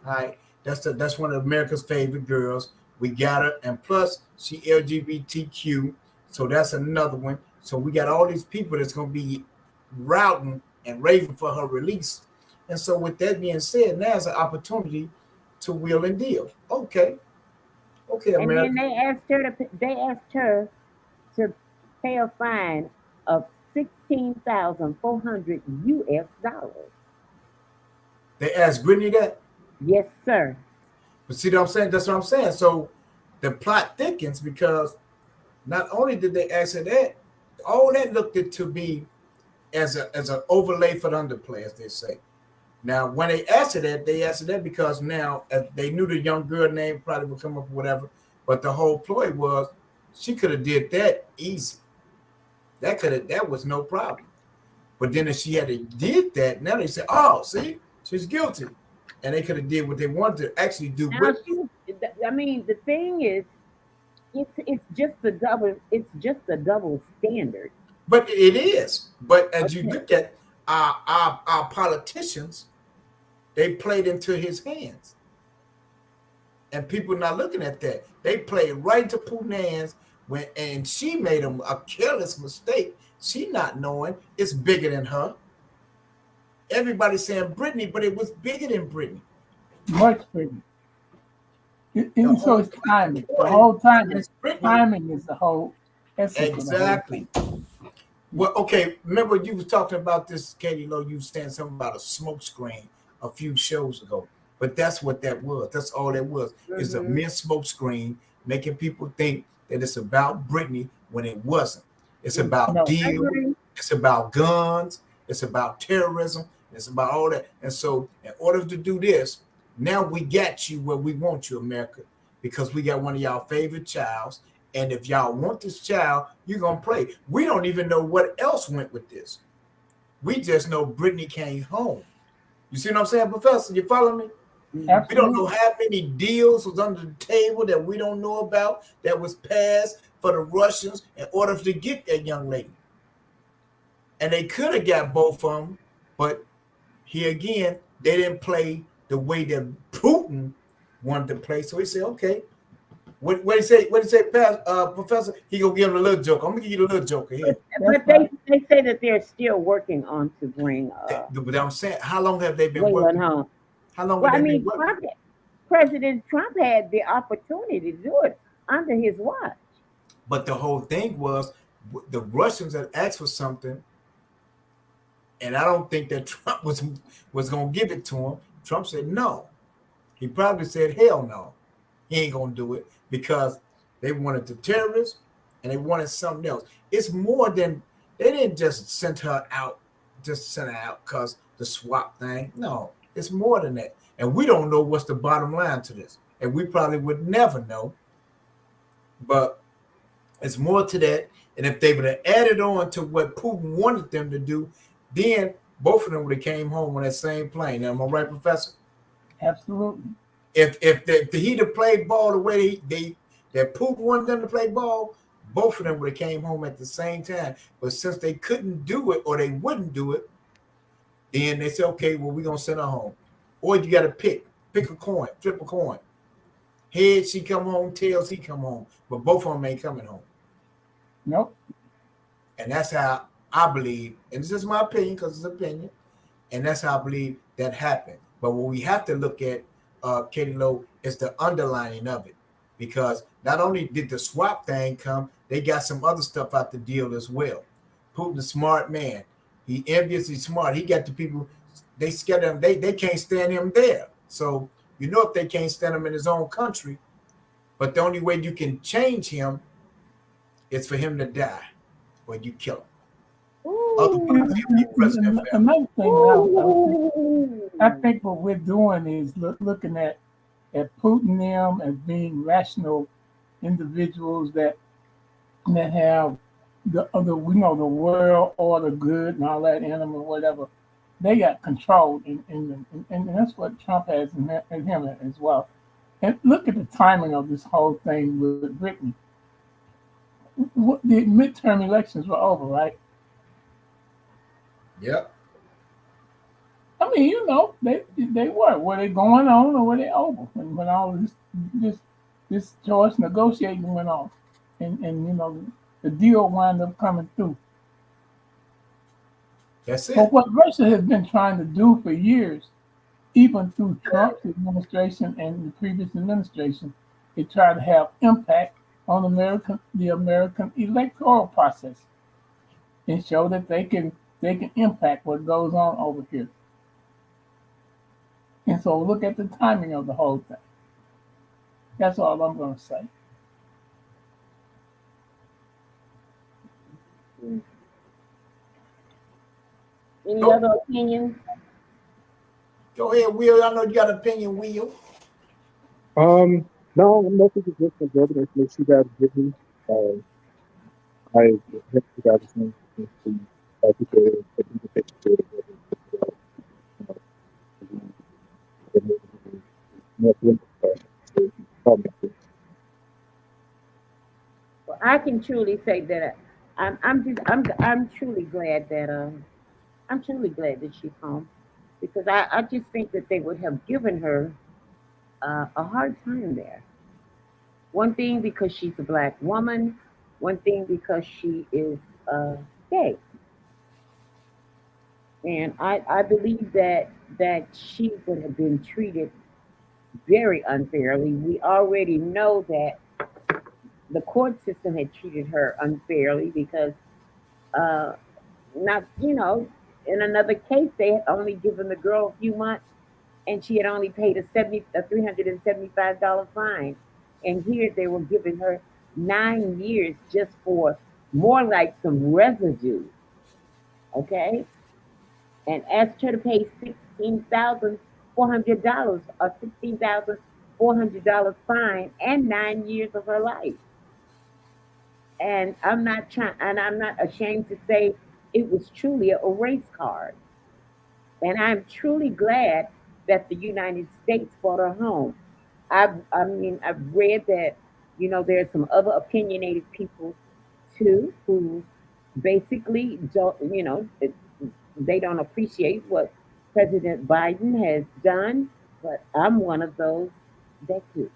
All right. That's one of America's favorite girls. We got her, and plus she LGBTQ. So that's another one. So we got all these people that's gonna be routing and raving for her release. And so with that being said, now it's an opportunity to wheel and deal. Okay, And America. then they asked her to pay a fine of 16,400 US dollars. They asked Brittney that. Yes, sir. But see what I'm saying? That's what I'm saying. So the plot thickens because not only did they ask her that, all that looked it to be as an overlay for the underplay, as they say. Now, when they asked her that, they asked her that because now they knew the young girl name probably would come up or whatever. But the whole ploy was she could have did that easy. That was no problem. But then if she had did that, now they say, oh, see, she's guilty. And they could have did what they wanted to actually do. Now With. I mean, the thing is, it's just a double standard. But it is. But as you Okay. look at our politicians, they played into his hands. And people not looking at that. They played right to Putin's hands and she made a careless mistake. She not knowing it's bigger than her. Everybody's saying Brittney, but it was bigger than Brittney. Much bigger. So it's timing. The whole time, It's Brittney. timing is the whole essence. Exactly. Well, okay. Remember you was talking about this, Katie Lowe. You was saying something about a smoke screen a few shows ago, but that's what that was. That's all that was. It's a mere smoke screen making people think that it's about Brittney when it wasn't. It's about No. deals. It's about guns. It's about terrorism. It's about all that. And so, in order to do this, now we got you where we want you, America, because we got one of y'all favorite childs. And if y'all want this child, you're going to play. We don't even know what else went with this. We just know Brittney came home. You see what I'm saying, Professor? You follow me? Absolutely. We don't know how many deals was under the table that we don't know about that was passed for the Russians in order to get that young lady. And they could have got both of them, but here again, they didn't play the way that Putin wanted to play. So he said, okay. What did he say? Professor? He gonna give him a little joke. I'm gonna give you a little joke here. But they say that they're still working on to bring But I'm saying, how long have they been Waylon working? home. How long Well, have I they mean, been working? President Trump had the opportunity to do it under his watch. But the whole thing was the Russians had asked for something, and I don't think that Trump was gonna give it to him. Trump said no. He probably said hell no. He ain't gonna do it because they wanted the terrorists and they wanted something else. It's more than they didn't just send her out because the swap thing. No, it's more than that. And we don't know what's the bottom line to this. And we probably would never know. But it's more to that. And if they would have added on to what Putin wanted them to do, then both of them would have came home on that same plane. Am I right, Professor? Absolutely. If he'd have played ball the way that Putin wanted them to play ball, both of them would have came home at the same time. But since they couldn't do it or they wouldn't do it, then they said, okay, well, we're going to send her home. Or you got to pick a coin, flip a coin. Heads, she come home. Tails, he come home. But both of them ain't coming home. Nope. And that's how I believe, and this is my opinion because it's opinion, and that's how I believe that happened. But what we have to look at, Katie Lowe, is the underlining of it. Because not only did the swap thing come, they got some other stuff out the deal as well. Putin's a smart man. He envious, he's smart. He got the people, they scared him, they can't stand him there. So if they can't stand him in his own country, but the only way you can change him is for him to die or you kill him. Otherwise, he'll be president forever. Another thing I think what we're doing is looking at Putin them as being rational individuals that have the world order good and all that animal whatever. They got control, and that's what Trump has in him as well. And look at the timing of this whole thing with Brittney. The midterm elections were over, right? Yep. I mean, they were they going on or were they over when all this choice negotiating went on, and the deal wound up coming through. That's it. But what Russia has been trying to do for years, even through Trump's administration and the previous administration, they try to have impact on the American electoral process and show that they can impact what goes on over here. And so look at the timing of the whole thing. That's all I'm going to say. Any other opinions? Go ahead, Will. I know you got an opinion, Will. No, I'm not thinking just the other information you guys give me. I hope you guys are saying Well, I can truly say that I'm truly glad that she's home, because I just think that they would have given her a hard time there. One thing because she's a black woman, one thing because she is gay. And I believe that she would have been treated very unfairly. We already know that the court system had treated her unfairly because in another case they had only given the girl a few months and she had only paid a $375 fine. And here they were giving her 9 years just for more like some residue. Okay? And asked her to pay $16,400 or $16,400 fine and 9 years of her life. And I'm not ashamed to say it was truly a race card. And I'm truly glad that the United States brought her home. I've read that, there's some other opinionated people too who basically don't, they don't appreciate what President Biden has done, but I'm one of those that do.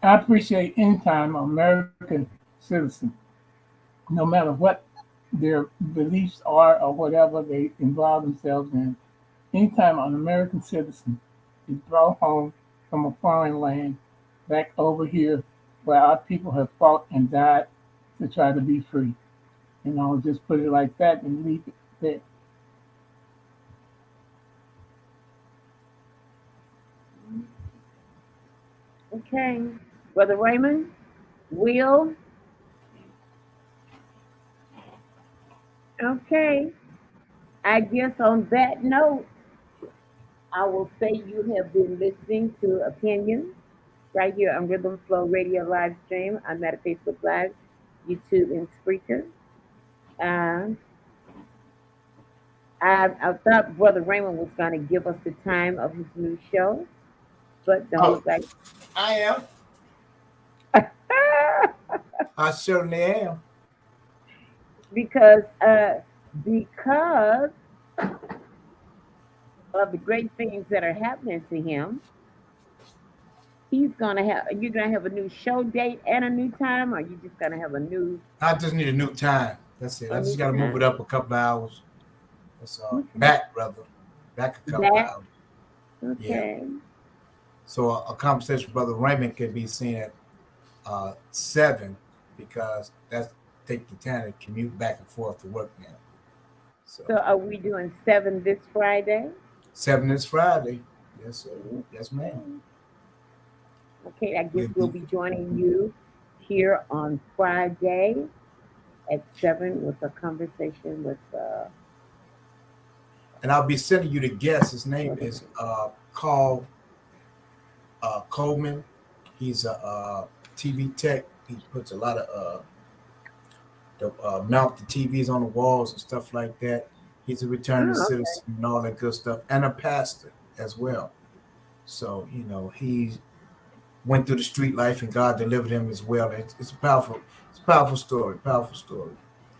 I appreciate anytime an American citizen, no matter what their beliefs are or whatever they involve themselves in, anytime an American citizen is brought home from a foreign land back over here where our people have fought and died to try to be free. Just put it like that and leave it there. Okay. Brother Raymond, Will. Okay. I guess on that note, I will say you have been listening to Opinions right here on Rhythm Flow Radio live stream. I'm at Facebook Live, YouTube, and Spreaker. I thought Brother Raymond was going to give us the time of his new show, but don't like. I am. I certainly am. Because of the great things that are happening to him, you're gonna have a new show date and a new time, or you just gonna have a new? I just need a new time. That's it. I just got to move it up a couple hours. That's all. Okay. Back a couple hours. Okay. Yeah. So a conversation with Brother Raymond could be seen at 7, because that's take the time to commute back and forth to work now. So So are we doing 7 this Friday? 7 is Friday. Yes, sir. Yes, ma'am. Okay, I guess we'll be joining you here on Friday at 7 with a conversation with And I'll be sending you the guest. His name is Carl Coleman. He's a TV tech. He puts a lot of mount the TVs on the walls and stuff like that. He's a returning citizen and all that good stuff, and a pastor as well. So he went through the street life, and God delivered him as well. It's a powerful story. Powerful story.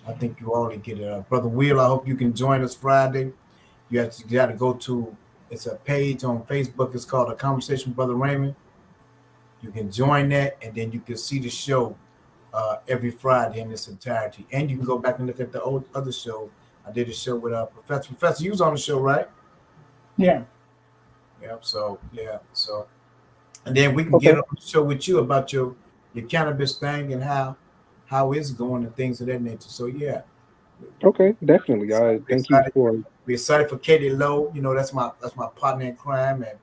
I think you already get it. Brother Will, I hope you can join us Friday. You got to go to. It's a page on Facebook. It's called A Conversation with Brother Raymond. You can join that, and then you can see the show every Friday in its entirety. And you can go back and look at the other show. I did a show with Professor. Professor, you was on the show, right? Yeah. Yep. So, and then we can get on the show with you about your cannabis thing and how it's going and things of that nature. So, yeah. Okay, definitely. Thank you for. We're excited for Katie Lowe. That's my partner in crime, and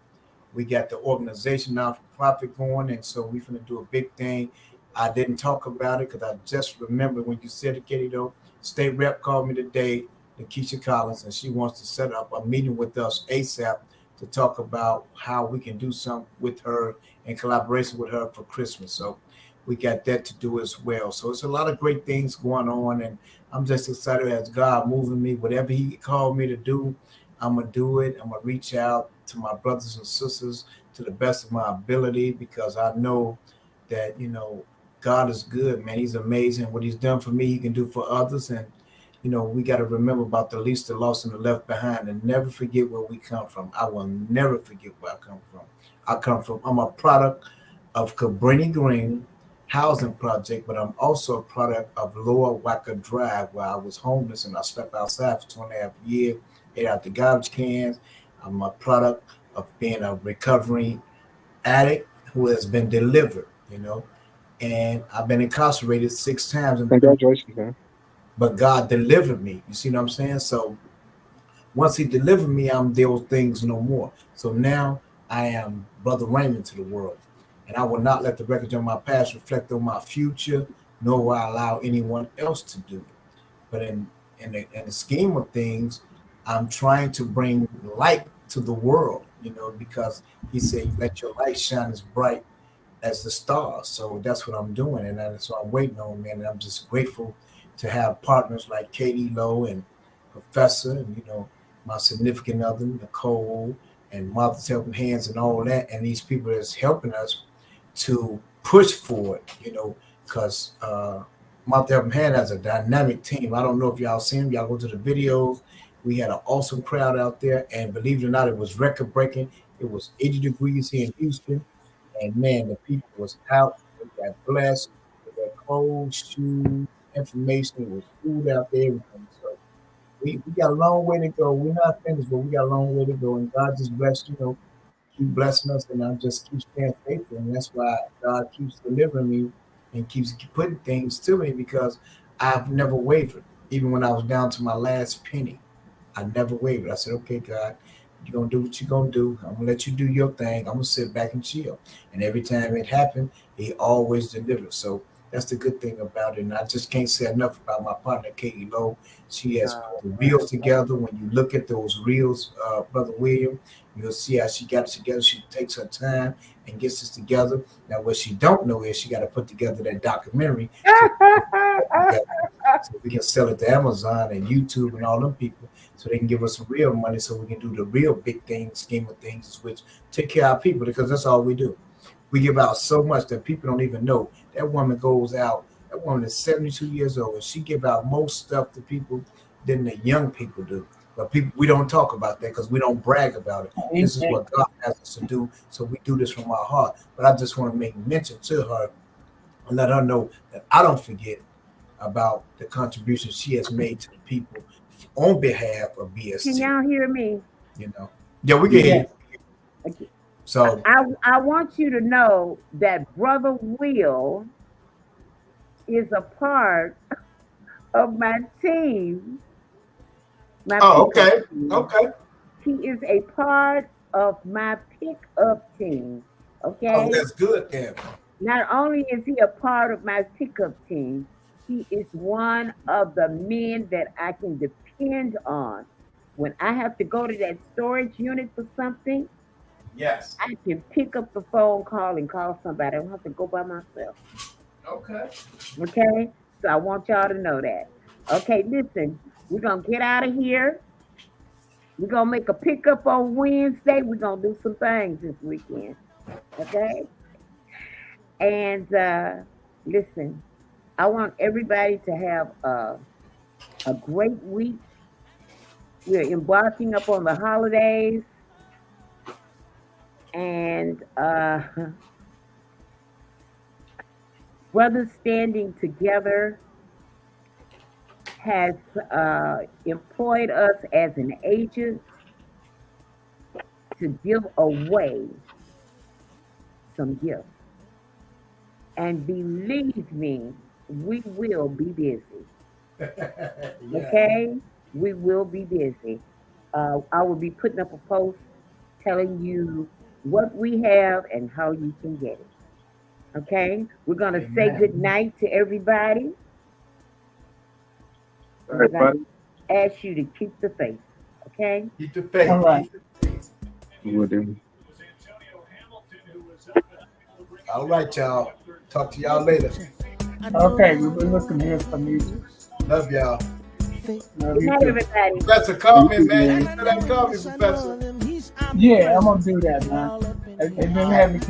we got the organization now for profit going, and so we're gonna do a big thing. I didn't talk about it because I just remember when you said it, Katie. Though state rep called me today, Lakeisha Collins, and she wants to set up a meeting with us ASAP to talk about how we can do something with her in collaboration with her for Christmas. So we got that to do as well. So it's a lot of great things going on, and I'm just excited as God moving me. Whatever He called me to do, I'm gonna do it. I'm gonna reach out to my brothers and sisters to the best of my ability, because I know that God is good, man. He's amazing. What He's done for me, He can do for others. And we got to remember about the least, the lost, and the left behind, and never forget where we come from. I will never forget where I come from. I'm a product of Brittney Griner housing project, but I'm also a product of Lower Wacker Drive, where I was homeless and I slept outside for 2.5 years, ate out the garbage cans. I'm a product of being a recovering addict who has been delivered, and I've been incarcerated 6 times. Congratulations, man. But God delivered me. You see what I'm saying? So once He delivered me, I'm those things no more. So now I am Brother Raymond to the world. And I will not let the records of my past reflect on my future, nor will I allow anyone else to do it. But in the scheme of things, I'm trying to bring light to the world, because He said, let your light shine as bright as the stars. So that's what I'm doing. And so I'm waiting on, man. And I'm just grateful to have partners like Katie Lowe and Professor, and my significant other, Nicole, and Mother's Helping Hands and all that, and these people that's helping us to push forward, because Mother's Helping Hand has a dynamic team. I don't know if y'all seen them. Y'all go to the videos. We had an awesome crowd out there, and believe it or not, it was record breaking. It was 80 degrees here in Houston, and man, the people was out. They got blessed with their clothes, shoes, information, with food out there, everything. So we got a long way to go. We're not finished, but we got a long way to go. And God just blessed, keep blessing us, and I just keep staying faithful. And that's why God keeps delivering me and keeps putting things to me, because I've never wavered. Even when I was down to my last penny, I never wavered. I said, okay, God, you're going to do what you're going to do. I'm going to let you do your thing. I'm going to sit back and chill. And every time it happened, He always delivered. So that's the good thing about it. And I just can't say enough about my partner, Katie Lowe. She has put the reels together. When you look at those reels, Brother William, you'll see how she got it together. She takes her time and gets this together. Now, what she don't know is she got to put together that documentary so we can sell it to Amazon and YouTube and all them people, so they can give us some real money, so we can do the real big thing, scheme of things, which take care of our people, because that's all we do. We give out so much that people don't even know. That woman goes out. That woman is 72 years old, and she give out more stuff to people than the young people do. But we don't talk about that because we don't brag about it. This is what God has us to do, so we do this from our heart. But I just want to make mention to her and let her know that I don't forget about the contribution she has made to the people on behalf of BST. Can y'all hear me? Yeah, we can hear you. So I want you to know that Brother Will is a part of my team. My Oh, pickup okay. team. Okay. He is a part of my pickup team. Okay. Oh, that's good then. Not only is he a part of my pickup team, he is one of the men that I can depend on. When I have to go to that storage unit for something, Yes. I can pick up the phone call and call somebody. I don't have to go by myself. Okay. Okay? So I want y'all to know that. Okay, listen, we're going to get out of here. We're going to make a pickup on Wednesday. We're going to do some things this weekend. Okay? And listen, I want everybody to have a great week. We're embarking up on the holidays. And Brothers Standing Together has employed us as an agent to give away some gifts. And believe me, we will be busy. Okay? We will be busy. I will be putting up a post telling you what we have and how you can get it. Okay? We're going to say good night to everybody. All right, buddy. Ask you to keep the faith. Okay? Keep the faith. All right. Will do. All right, y'all. Talk to y'all later. Okay, we'll be looking here for you. Love y'all. Good night, everybody. Professor, call me, man. You know that call me, Professor. Yeah, I'm gonna do that, man. And then we have the